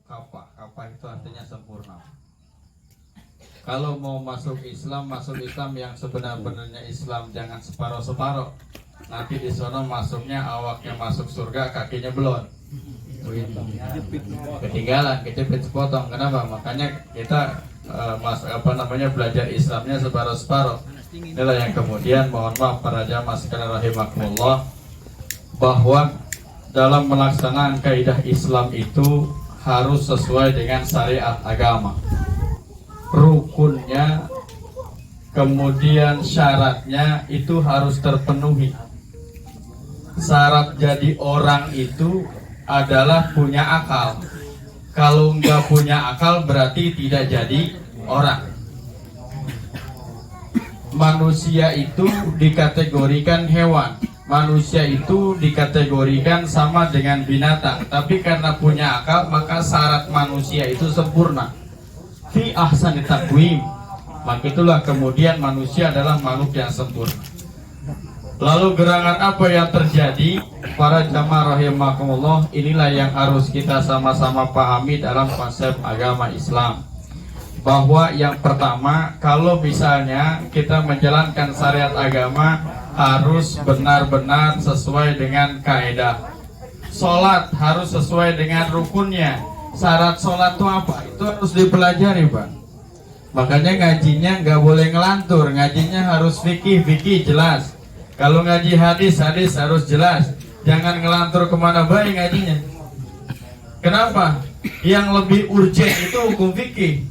kafah. Kafah itu artinya sempurna. Kalau mau masuk Islam yang sebenar-benarnya Islam, jangan separuh-separuh. Nanti di sana masuknya awaknya masuk surga, kakinya belum. Ketinggalan, kejepit sepotong. Kenapa? Makanya kita belajar Islamnya separuh-separuh. Inilah yang kemudian mohon maaf para jamaah sekalian rahimakumullah, bahwa dalam melaksanakan kaidah Islam itu harus sesuai dengan syariat agama. Rukunnya, kemudian syaratnya itu harus terpenuhi. Syarat jadi orang itu adalah punya akal. Kalau nggak punya akal berarti tidak jadi orang. Manusia itu dikategorikan hewan. Manusia itu dikategorikan sama dengan binatang. Tapi karena punya akal, maka syarat manusia itu sempurna. Fi ahsani taqwim. Maka itulah kemudian manusia adalah makhluk yang sempurna. Lalu gerangan apa yang terjadi? Para jamaah rahimakumullah, inilah yang harus kita sama-sama pahami dalam konsep agama Islam. Bahwa yang pertama, kalau misalnya kita menjalankan syariat agama, harus benar-benar sesuai dengan kaidah. Sholat harus sesuai dengan rukunnya. Syarat sholat itu apa? Itu harus dipelajari, Pak. Makanya ngajinya nggak boleh ngelantur. Ngajinya harus fikih jelas. Kalau ngaji hadis harus jelas. Jangan ngelantur kemana baik ngajinya. Kenapa? Yang lebih urgent itu hukum fikih.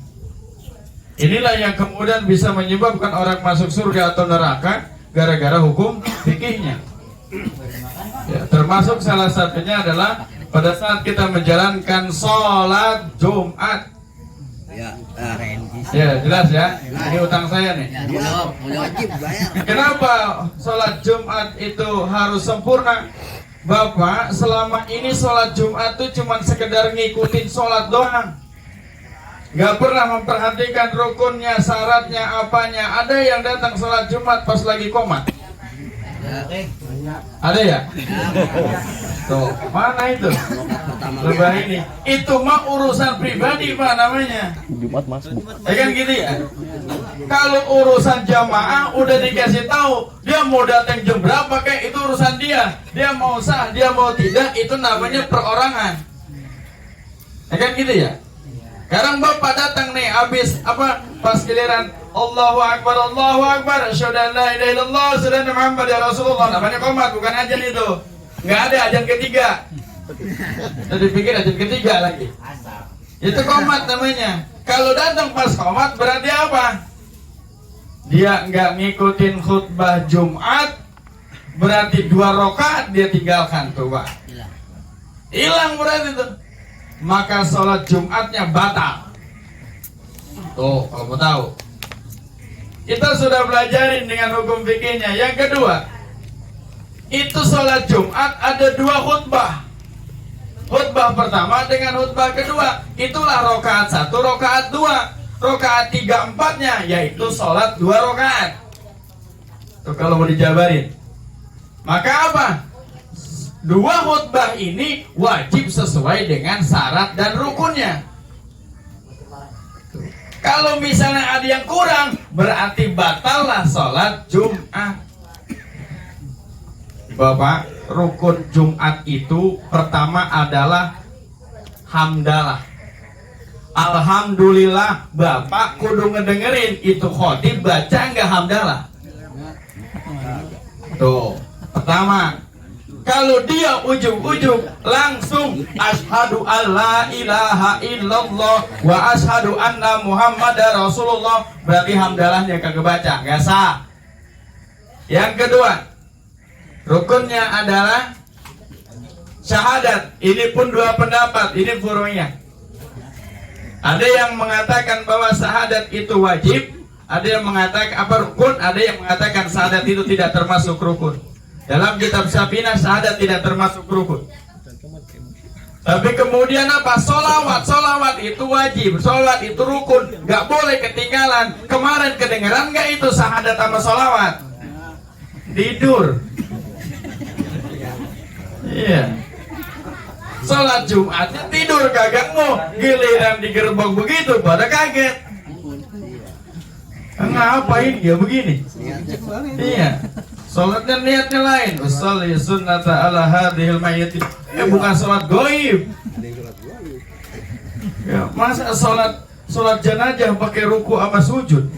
Inilah yang kemudian bisa menyebabkan orang masuk surga atau neraka gara-gara hukum fikihnya. Ya, termasuk salah satunya adalah pada saat kita menjalankan sholat Jumat. Ya, jelas ya. Ini utang saya nih. Wajib bayar. Kenapa sholat Jumat itu harus sempurna? Bapak, selama ini sholat Jumat itu cuma sekedar ngikutin sholat doang. Gak pernah memperhatikan rukunnya, syaratnya, apanya. Ada yang datang sholat Jumat pas lagi komat? Ada ya? Tuh, mana itu? Lebah ini. Itu mah urusan pribadi, Pak, namanya. Jumat Mas. Ya kan gitu ya? Kalau urusan jamaah udah dikasih tahu, dia mau datang jam berapa kayak itu urusan dia. Dia mau sah, dia mau tidak, itu namanya perorangan. Ya kan gitu ya? Sekarang Bapak datang nih habis pas giliran Allahu Akbar, asyhadu an la ilaha illallah, asyhadu anna Muhammadar Rasulullah. Namanya qomat, bukan azan itu. Enggak ada azan ketiga. Tadi pikir azan ketiga lagi. Itu qomat namanya. Kalau datang pas qomat berarti apa? Dia enggak ngikutin khutbah Jumat, berarti 2 rakaat dia tinggalkan tuh, Pak. Hilang berarti itu. Maka sholat Jumatnya batal. Tuh, kalau mau tahu, kita sudah belajarin dengan hukum fikihnya. Yang kedua, itu sholat Jumat ada 2 khutbah. Khutbah pertama dengan khutbah kedua. Itulah rakaat 1, rakaat 2. Rakaat 3/4-nya yaitu sholat 2 rakaat. Tuh kalau mau dijabarin. Maka apa? 2 khutbah ini wajib sesuai dengan syarat dan rukunnya. Kalau misalnya ada yang kurang, berarti batallah sholat Jumat. Bapak, rukun Jumat itu pertama adalah hamdalah. Alhamdulillah, Bapak kudu ngedengerin itu khotib baca nggak hamdalah? Tuh, pertama. Kalau dia ujung-ujung langsung asyhadu alla ilaha illallah wa asyhadu anna Muhammadar Rasulullah, berarti hamdalahnya kagak baca, nggak sah. Yang kedua, rukunnya adalah syahadat. Ini pun 2 pendapat, ini furu'nya. Ada yang mengatakan bahwa syahadat itu wajib, ada yang mengatakan rukun, ada yang mengatakan syahadat itu tidak termasuk rukun. Dalam kitab Syafi'iyah syahadat tidak termasuk rukun. Tapi kemudian apa? Solawat itu wajib, sholat itu rukun, nggak boleh ketinggalan. Kemarin kedengeran nggak itu syahadat sama solawat? Tidur. Iya. Sholat Jumatnya tidur kagak mau, giliran di gerbang begitu pada kaget. Ngapain dia begini? Iya. Sholatnya niatnya lain. Usolli sunnata ala hadhil mayyit. Bukan sholat goib. Ya, masa sholat jenazah pakai ruku sama sujud?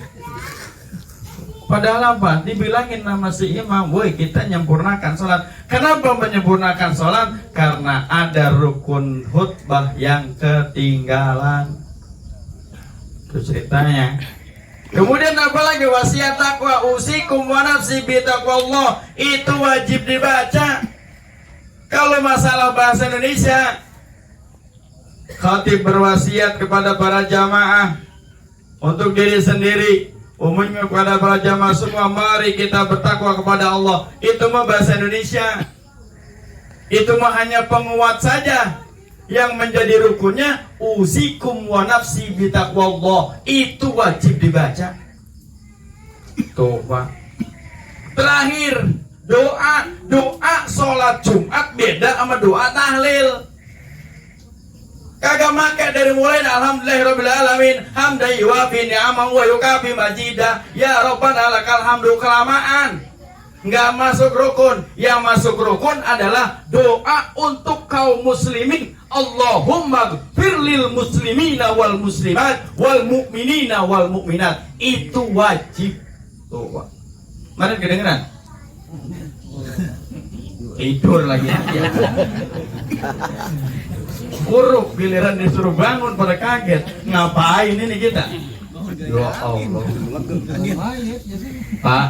Padahal apa? Dibilangin nama si imam, woi kita menyempurnakan sholat. Kenapa menyempurnakan sholat? Karena ada rukun khutbah yang ketinggalan. Itu ceritanya. Kemudian apalagi wasiat takwa, usikum wa nafsi bi taqwallah, itu wajib dibaca. Kalau masalah bahasa Indonesia, khatib berwasiat kepada para jamaah untuk diri sendiri, umumnya kepada para jamaah semua, mari kita bertakwa kepada Allah. Itu mah bahasa Indonesia. Itu mah hanya penguat saja. Yang menjadi rukunnya usikum wa nafsi bi taqwallah, itu wajib dibaca. Tuh Pak. Terakhir, doa sholat Jumat beda sama doa tahlil. Kagak make dari mulai alhamdulillahirabbil alamin hamdan yuwafi ni'amahu wa yukafi majidah ya rabbana lakal hamdu, kelamaan. Nggak masuk rukun. Yang masuk rukun adalah doa untuk kaum muslimin. Allahumma firlil muslimina wal muslimat wal mu'minina wal mu'minat. Itu wajib. Tuh Pak. Kemarin kedengeran? Tidur lagi ya. Kuruk, giliran disuruh bangun pada kaget. Ngapain ini kita? Ya Allah. Pak,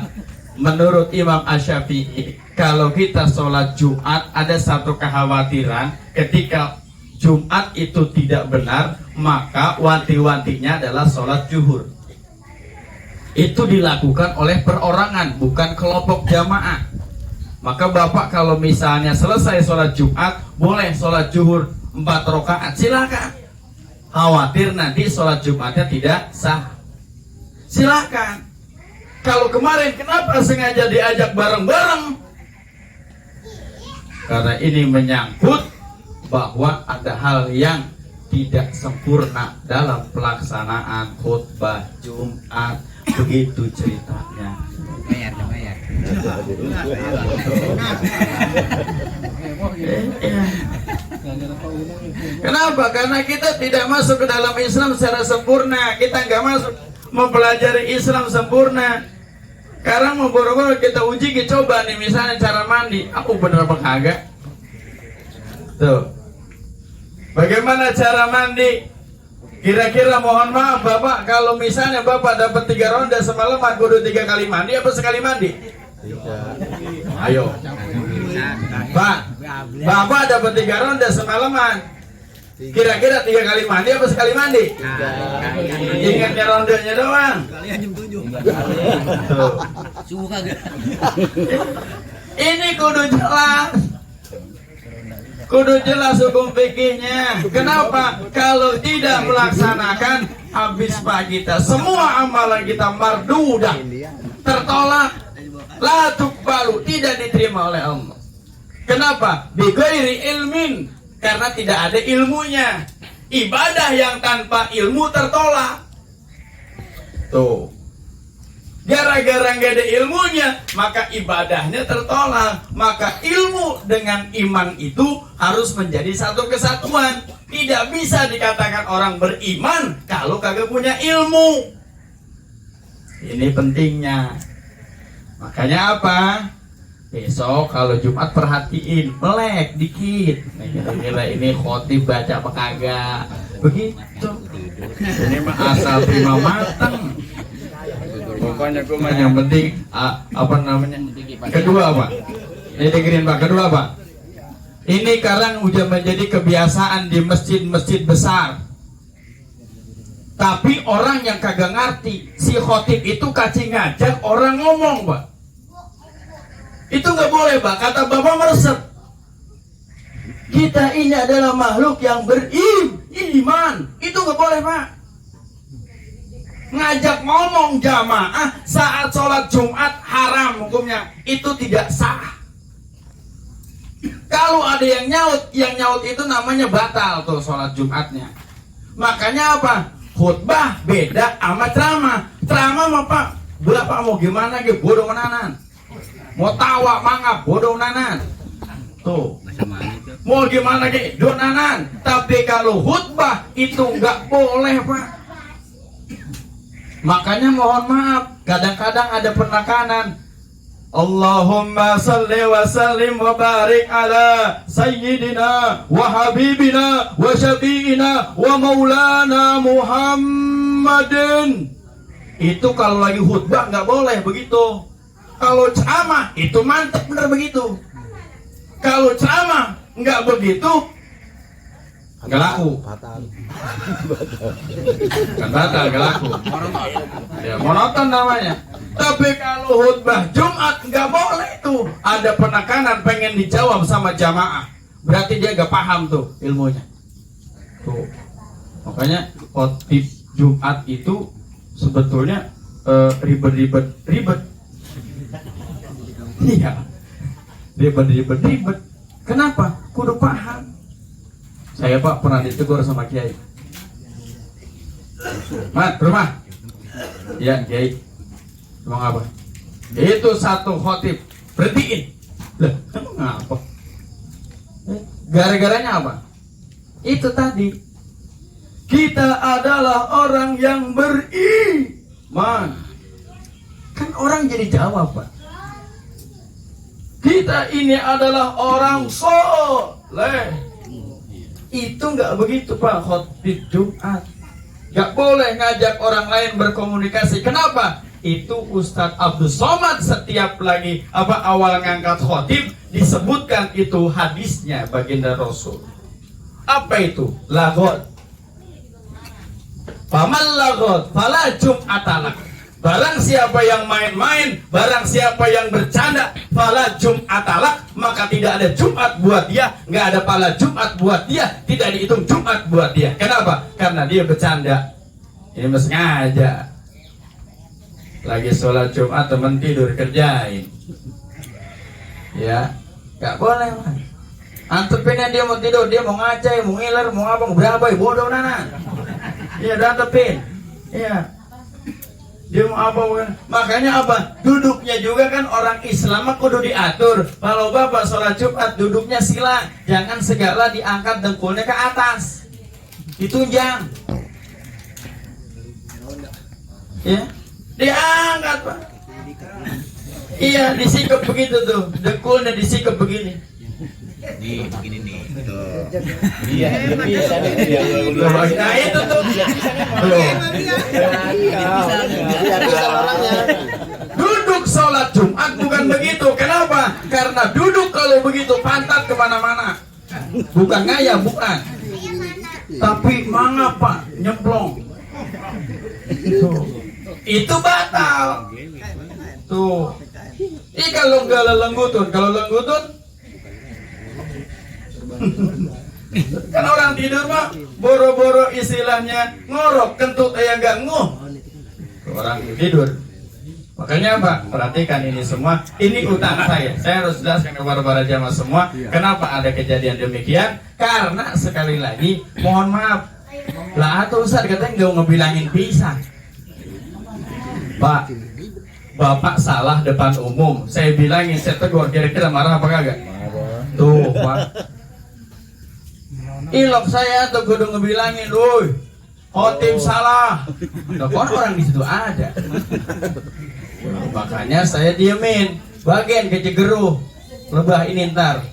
menurut Imam Asy-Syafi'i, kalau kita sholat Jumat ada satu kekhawatiran, ketika Jumat itu tidak benar, maka wanti-wantinya adalah sholat zuhur. Itu dilakukan oleh perorangan, bukan kelompok jamaah. Maka Bapak kalau misalnya selesai sholat Jumat, boleh sholat zuhur 4 rakaat, silakan. Khawatir nanti sholat Jumatnya tidak sah, silakan. Kalau kemarin kenapa sengaja diajak bareng-bareng? Karena ini menyangkut bahwa ada hal yang tidak sempurna dalam pelaksanaan khutbah Jumat. Begitu ceritanya. Bayar. Kenapa? Karena kita tidak masuk ke dalam Islam secara sempurna. Kita nggak masuk mempelajari Islam sempurna. Sekarang mau boro-boro kita uji, kita coba nih misalnya cara mandi. Aku bener apa kagak? Tuh. Bagaimana cara mandi? Kira-kira mohon maaf Bapak, kalau misalnya Bapak dapat 3 ronde semalaman, kudu 3 kali mandi apa sekali mandi? Ayo. Pak, Bapak dapat 3 ronde semalaman, kira-kira 3 kali mandi apa sekali mandi? Ingatnya rondenya doang. Kalian jam 7. Subuh kagak. Ini kudu jelas hukum fikihnya. Kenapa? Kalau tidak melaksanakan, habis pak kita, semua amalan kita mardudah, tertolak, la tuqbalu, tidak diterima oleh Allah. Kenapa? Bighairi ilmin, karena tidak ada ilmunya. Ibadah yang tanpa ilmu tertolak. Tuh. Gara-gara nggak ada ilmunya, maka ibadahnya tertolak. Maka ilmu dengan iman itu harus menjadi satu kesatuan. Tidak bisa dikatakan orang beriman kalau kagak punya ilmu. Ini pentingnya. Makanya apa? Besok kalau Jumat perhatiin, melek dikit. Kira-kira ini khotib baca apa kagak? Begitu. Ini mah asal terima matang. Pokoknya gue mah yang penting apa namanya? Kedua apa? Ini dengerin Pak. Kedua apa? Ini sekarang udah menjadi kebiasaan di masjid-masjid besar. Tapi orang yang kagak ngerti, si khotib itu kacing ngajak orang ngomong, Pak. Itu nggak boleh, Pak. Kata Bapak meresep. Kita ini adalah makhluk yang beriman. Itu nggak boleh, Pak. Ngajak ngomong jamaah saat sholat Jumat haram hukumnya. Itu tidak sah. Kalau ada yang nyaut itu namanya batal tuh sholat Jumatnya. Makanya apa? Khutbah beda sama ceramah. Ceramah mah Pak, Bapak mau gimana gitu, bodoh menanan. Mau tawa mangap, bodoh menanan. Tuh. Mau gimana gitu, donanan. Tapi kalau khutbah itu nggak boleh Pak. Makanya mohon maaf, kadang-kadang ada penekanan. Allahumma salli wa sallim wa barik ala sayyidina wa habibina wa syafi'ina wa maulana Muhammadin. Itu kalau lagi khutbah nggak boleh begitu. Kalau ceramah itu mantap bener begitu. Kalau ceramah nggak begitu, nggak laku. Kan batal, nggak laku. Ya monoton namanya. Tapi kalau khutbah Jumat nggak boleh tuh. Ada penekanan pengen dijawab sama jamaah. Berarti dia nggak paham tuh ilmunya. Tuh. Makanya khotib Jumat itu sebetulnya ribet. Iya. Ribet. Kenapa? Kudu paham. Saya Pak pernah ditegur sama Kiai. Mat, rumah. Ya Kiai. Emang apa? Itu satu khotib berhentiin. Lah, emang apa? Gara-garanya apa? Itu tadi. Kita adalah orang yang beriman. Kan orang jadi jawab Pak. Kita ini adalah orang soleh. Itu nggak begitu Pak khotib Jumat. Nggak boleh ngajak orang lain berkomunikasi. Kenapa? Itu Ustadz Abdul Somad setiap lagi awal ngangkat khotib disebutkan itu hadisnya baginda Rasul. Apa itu? Lagot. Faman lagot fala jum'atalak. Barang siapa yang main-main, barang siapa yang bercanda, fala jum'atalak, maka tidak ada Jumat buat dia, nggak ada pala Jumat buat dia, tidak dihitung Jumat buat dia. Kenapa? Karena dia bercanda. Ini mesti ngajak. Lagi sholat Jumat teman tidur kerjain. Ya, nggak boleh Mas. Antepinnya dia mau tidur, dia mau ngacai, mau ngiler, mau apa, mau berapa, bodoh nanan. Iya, antepin. Iya. Dia mau apa bukan? Makanya apa? Duduknya juga kan orang Islam kudu diatur. Kalau Bapak sholat Jumat duduknya sila, jangan segala diangkat dengkulnya ke atas. Ditunjang. Ya. Diangkat Pak. Iya, disikap begitu tuh. Dengkulnya disikap begini. Nih, begini nih. Tuh. Iya, bisa nih. Nah itu tuh. Duduk sholat Jumat bukan begitu. Kenapa? Karena duduk kalau begitu pantat kemana-mana. Bukan ngayah, bukan. Tapi mangap Pak, nyemplung. Itu batal. Tuh. Ini kalau nggak lenggutun, kan orang tidur mah boro-boro istilahnya ngorok, kentut ayah gak nguh. Orang tidur. Makanya Pak, perhatikan ini semua. Ini utang saya. Saya harus jelaskan kepada para jamaah semua. Kenapa ada kejadian demikian? Karena sekali lagi, mohon maaf. Lah atau Ustaz katanya nggak ngebilangin pisah. Pak, Bapak salah depan umum. Saya bilangin, saya tegur, kira-kira marah apa kagak? Tuh Pak. Ilok saya tuh kudu ngebilangin, woi, khotib salah. Nah, orang di situ ada. Makanya saya diemin. Bagian kejegeruh, lebah ini ntar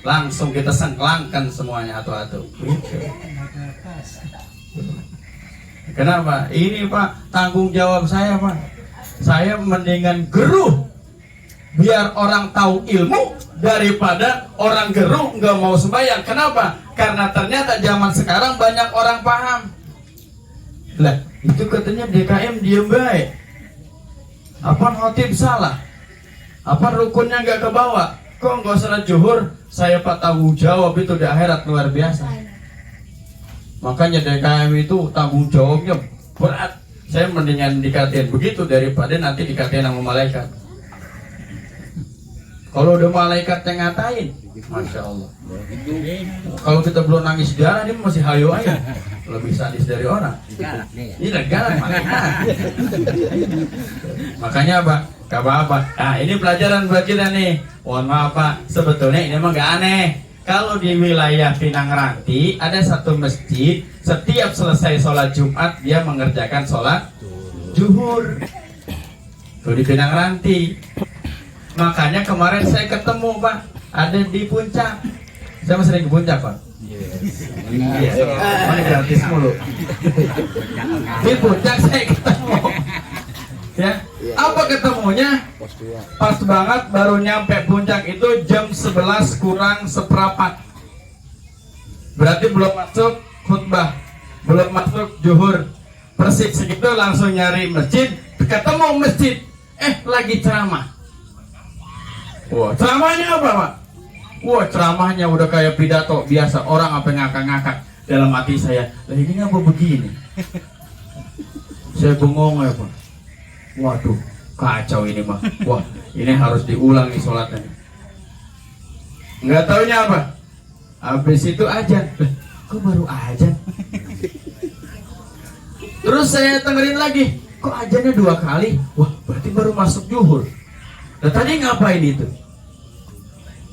langsung kita sengklangkan semuanya atu-atu. Kenapa? Ini Pak, tanggung jawab saya Pak. Saya mendingan geruh biar orang tahu ilmu daripada orang geruh nggak mau sembahyang. Kenapa? Karena ternyata zaman sekarang banyak orang paham. Lah, itu katanya DKM diem baik. Apa khotib salah? Apa rukunnya nggak ke bawah? Kok nggak salat zuhur? Saya Pak tanggung jawab itu di akhirat luar biasa. Makanya DKM itu tanggung jawabnya berat. Saya mendingan dikatain begitu daripada nanti dikatain sama malaikat. Kalau udah malaikat yang ngatain, Masya Allah. Kalau kita belum nangis darah, dia masih hayo aja. Lebih sadis dari orang. Ini galak malaikat. Makanya apa? Gak apa-apa. Nah ini pelajaran buat kita nih. Mohon maaf Pak, sebetulnya ini emang gak aneh. Kalau di wilayah Pinang Ranti ada satu masjid, setiap selesai sholat Jumat dia mengerjakan sholat zuhur. Tuh di Pinang Ranti. Makanya kemarin saya ketemu Pak, ada di puncak. Saya masih sering ke puncak Pak. Iya, mana gratis mulu. Di puncak saya ketemu. Ya, apa ketemunya? Pas banget baru nyampe puncak itu jam 11 kurang seperempat. Berarti belum masuk khutbah, belum masuk zuhur. Persis segitu langsung nyari masjid, ketemu masjid. Lagi ceramah. Wah, ceramahnya apa Pak? Wah, ceramahnya udah kayak pidato biasa, orang apa ngakak-ngakak. Dalam hati saya, lah ini apa begini? Saya bengong ya Pak. Waduh, kacau ini mah. Wah, ini harus diulang nih sholatnya. Nggak taunya apa? Habis itu ajan. Kok baru ajan? Terus saya dengerin lagi. Kok ajannya 2 kali? Wah, berarti baru masuk zuhur. Nah tadi ngapain itu?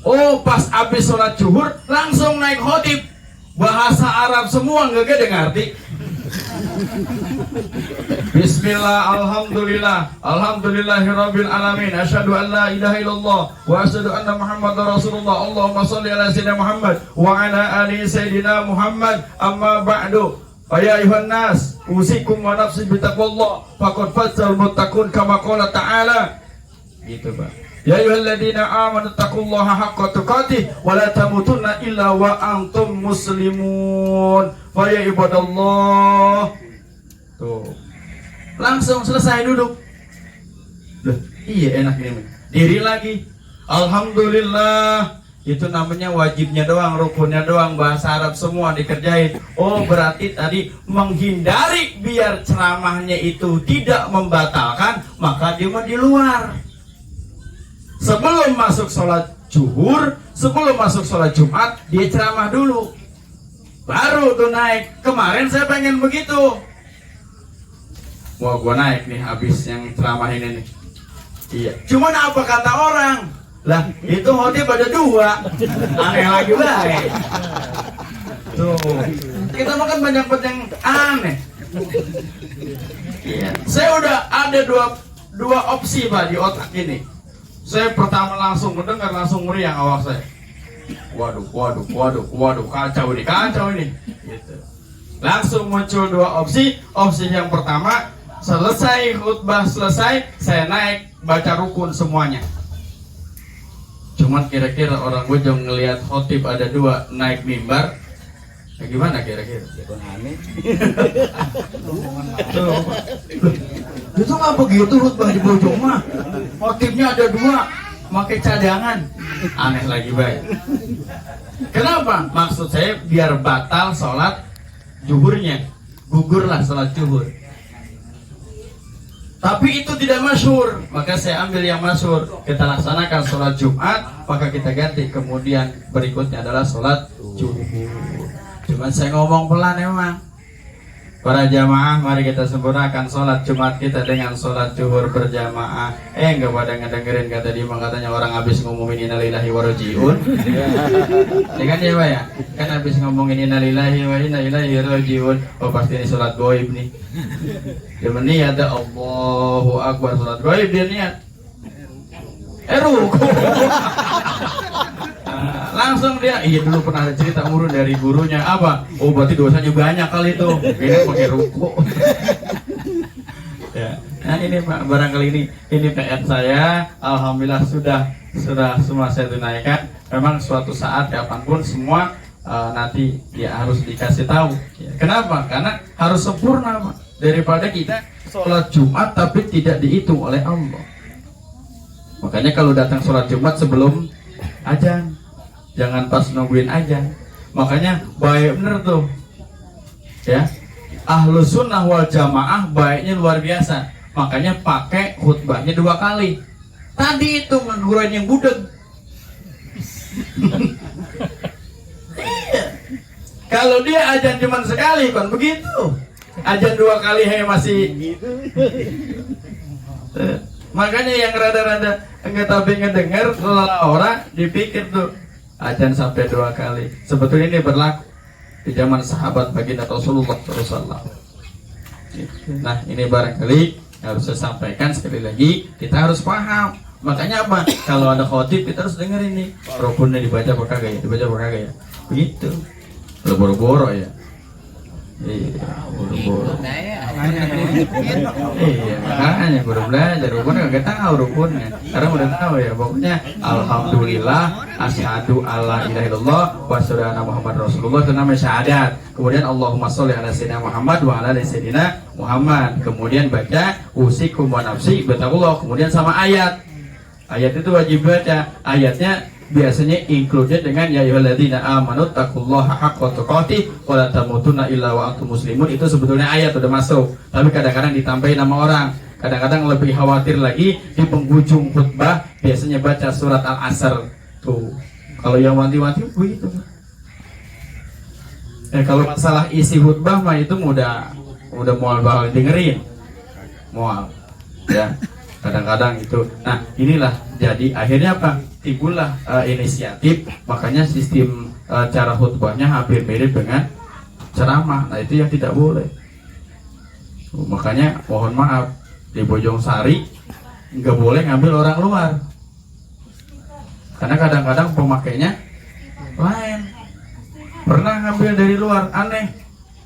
Oh, pas habis sholat zuhur langsung naik khotib. Bahasa Arab semua, nggak gede ngerti. Bismillah, alhamdulillah, alhamdulillahirabbil alamin, asyhadu an la ilaha illallah wa asyhadu anna muhammadar rasulullah. Allahumma shalli ala sayyidina Muhammad wa ala ali sayyidina Muhammad. Amma ba'du. Ya ayuhan nas, usikum wa nafsi bitaqwallah faqad fazal muttaqun kama qala ta'ala. Gitu Pak. Ya ayyuhalladzina amanu taqullaha haqqa tuqatih wa la tamutunna illa wa antum muslimun. Fa ya ibadallah. Tuh. Langsung selesai duduk. Loh, iya enak ini. Diri lagi. Alhamdulillah. Itu namanya wajibnya doang, rukunnya doang, bahasa Arab semua dikerjain. Oh, berarti tadi menghindari biar ceramahnya itu tidak membatalkan, maka dia mah di luar. Sebelum masuk sholat zuhur, sebelum masuk sholat Jumat, dia ceramah dulu. Baru tuh naik. Kemarin saya pengen begitu. Wah, gua naik nih habis yang ceramah ini nih. Iya. Cuman apa kata orang? Lah, itu khotib ada 2. Aneh lagi baik. Tuh. Kita makan banyak yang aneh. Iya. Saya udah ada dua opsi Pak di otak ini. Saya pertama langsung mendengar, langsung meriang awak saya. Waduh, kacau ini. Gitu. Langsung muncul 2 opsi. Opsi yang pertama, selesai khutbah selesai, saya naik baca rukun semuanya. Cuman kira-kira orang Bojong ngelihat khotib ada 2 naik mimbar, gimana kira-kira? Aneh. Tuh. Itu nggak begitu khutbah di Bojong mah. Khotibnya ada 2, pakai cadangan. Aneh lagi baik. Kenapa? Maksud saya biar batal sholat zuhurnya, gugurlah sholat zuhur. Tapi itu tidak masyhur, maka saya ambil yang masyhur. Kita laksanakan sholat Jumat, maka kita ganti. Kemudian berikutnya adalah sholat zuhur. Cuman saya ngomong pelan emang. Para jamaah, mari kita sempurnakan sholat Jumat kita dengan sholat zuhur berjamaah. Enggak pada ngedengerin kata dia, katanya orang habis ngomongin innalillahi wa rajiun. Ya kan ya Pak ya? Kan habis ngomongin innalillahi wa inna ilaihi rajiun. Oh pasti ini sholat goib nih. Dia niat ada Allahu Akbar, sholat goib dia niat. Ruku. Langsung dia, iya dulu pernah ada cerita murun dari gurunya apa? Oh berarti dosanya banyak kali itu. Ini pakai ruku. Ya. Nah ini Pak, barangkali ini PR saya. Alhamdulillah sudah semua saya tunaikan. Memang suatu saat kapanpun semua nanti ya harus dikasih tahu. Ya. Kenapa? Karena harus sempurna Pak. Daripada kita sholat Jumat tapi tidak dihitung oleh Allah. Makanya kalau datang sholat Jumat sebelum azan, jangan pas nungguin azan. Makanya baik bener tuh ya, Ahlus Sunnah wal Jamaah baiknya luar biasa. Makanya pakai khutbahnya 2 kali. Tadi itu mengurangi yang budeg, Kalau dia azan cuma sekali kan begitu. Azan 2 kali masih makanya yang rada-rada enggak tapi ngedengar orang dipikir tuh azan sampai 2 kali. Sebetulnya ini berlaku di zaman sahabat baginda Rasulullah SAW. Nah ini barangkali harus saya sampaikan sekali lagi, kita harus paham. Makanya apa? Kalau ada khotib kita harus dengar ini. Rukunnya dibaca apa kagak ya? Dibaca apa kagak ya? Begitu. Boro-boro ya. Iya, boro-boro. Iya, makanya baru belajar rukunnya kagak tahu rukunnya. Sekarang udah tahu ya. Pokoknya alhamdulillah, asyhadu alla ilaha illallah wa asyhadu anna Muhammad Rasulullah itu namanya syahadat. Kemudian Allahumma sholli ala sayyidina Muhammad wa ala ali sayyidina Muhammad. Kemudian baca usikum wa nafsi bittaqullah. Kemudian sama ayat. Ayat itu wajib baca. Ayatnya biasanya included dengan ya ayyuhalladzina amanu taqullaha haqqa tuqatih wa la tamutunna illa wa antum muslimun. Itu sebetulnya ayat udah masuk, tapi kadang-kadang ditambahin nama orang. Kadang-kadang lebih khawatir lagi di penghujung khutbah biasanya baca surat Al-Asr tuh. Kalau yang wanti-wanti begitu. Kalau masalah isi khutbah mah itu udah mual bakal dengerin. Mual. Ya. Kadang-kadang itu. Nah, inilah jadi akhirnya apa? Timbullah inisiatif, makanya sistem cara khutbahnya hampir mirip dengan ceramah. Nah, itu yang tidak boleh. Makanya mohon maaf di Bojong Sari nggak boleh ngambil orang luar. Karena kadang-kadang pemakainya lain. Pernah ngambil dari luar, aneh.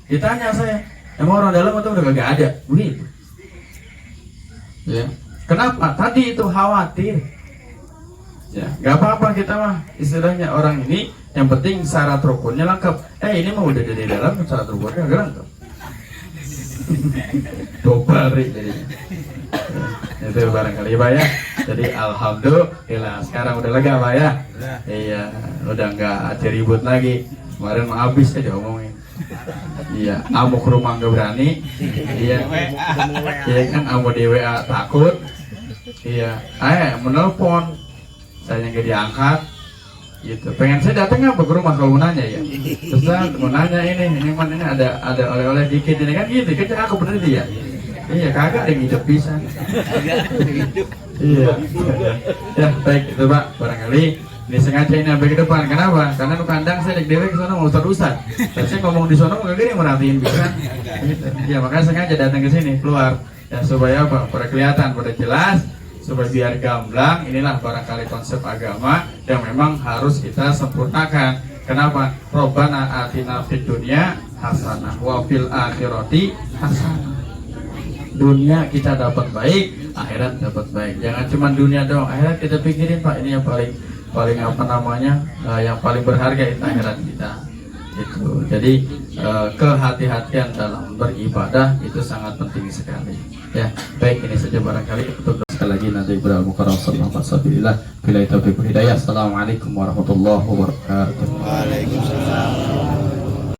Ditanya saya, emang orang dalam atau udah gak ada? Begitu. Ya. Kenapa? Tadi itu khawatir. Ya, nggak apa-apa kita mah istilahnya orang ini yang penting syarat rukunnya lengkap. Ini mah udah dari dalam syarat rukunnya nggak lengkap. Double jadinya. Ya, itu barangkali Pak ya. Jadi alhamdulillah sekarang udah lega Pak ya. Iya, udah nggak ada ribut lagi. Kemarin mah habis aja omongin. Iya, amu ke rumah nggak berani. Iya, iya kan amu di WA takut. Iya, menelpon, saya nggak diangkat, gitu. Pengen saya datang nggak ke rumah kalau mau nanya ya. Terus mau nanya ini mana ini ada oleh-oleh dikit ini kan gitu. Kan aku bener dia. Iya, kagak ada yang hidup bisa. Iya. Ya baik itu Pak, barangkali ini sengaja ini sampai ke depan. Kenapa? Karena lu kandang saya dewe ke sana mau ustad. Dan saya ngomong di sana nggak gini merhatiin bisa. Gitu. Ya makanya sengaja datang ke sini keluar. Ya supaya apa? Pada kelihatan, pada jelas, supaya biar gamblang. Inilah barangkali konsep agama yang memang harus kita sempurnakan. Kenapa? Robbana atina fid dunya hasanah wa fil akhirati hasanah. Dunia kita dapat baik, akhirat dapat baik. Jangan cuma dunia doang, akhirat kita pikirin Pak. Ini yang paling apa namanya, yang paling berharga itu akhirat kita. Itu. Jadi kehati-hatian dalam beribadah itu sangat penting sekali. Ya, baik ini saja barangkali untuk sekali lagi nanti beralmu karam sallallahu alaihi wasallam. Bila itu hidayah. Assalamualaikum warahmatullahi wabarakatuh. Waalaikumsalam.